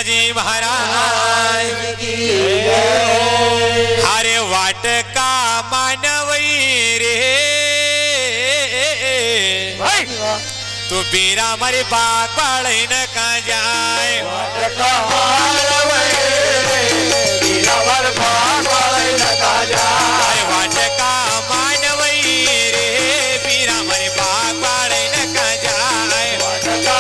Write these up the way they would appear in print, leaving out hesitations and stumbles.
संभाजी महाराज अरे वाटका मानवई रे तू बीरा मारी बाग बाड़े न का जाए वाटका मानवई रे बीरा मारी बाग बाड़े न का जाए अरे वाटका मानवई रे बीरा मारी बाग बाड़े न का जाए वाटका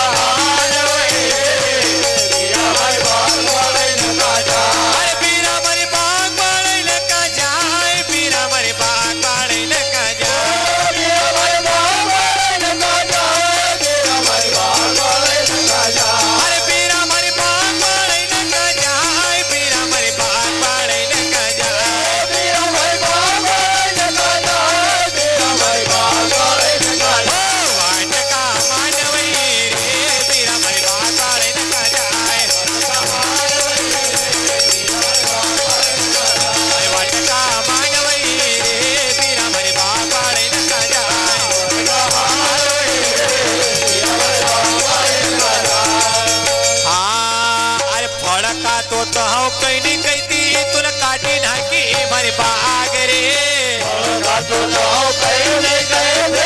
बाग रे तो नाव कहने कहने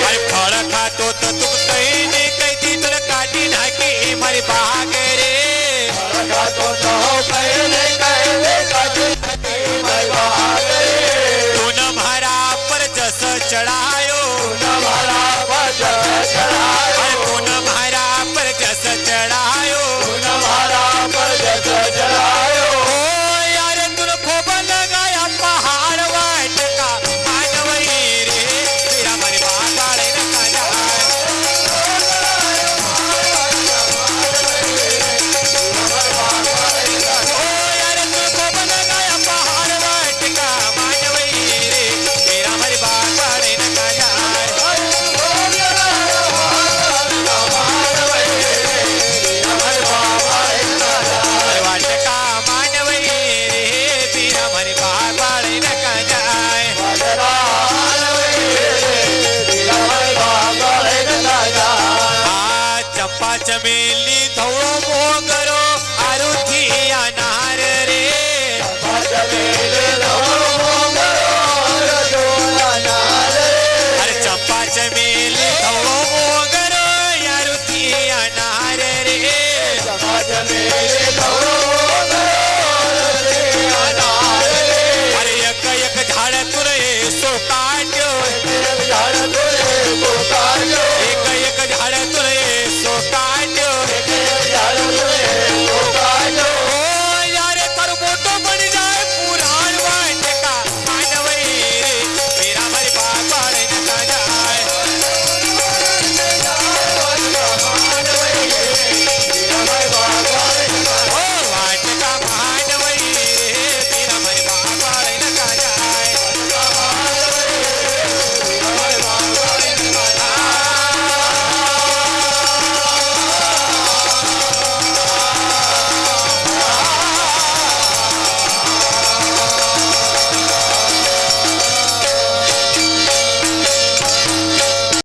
अरे फल खातो तो तुम कहने कहती तुला काटी नाकी मारी बाग रे तो नाव कहने कहने तूने मारा पर जस चढ़ायो तूने मारा पर जस चढ़ायो तूने मारा पर जस चढ़ायो तूने मारा पर जस चढ़ायो चमेली धोळो मोगरो आरुथी अनार रे अरे चंपा चमेली धोळो मोगरो आरुथी अनार रे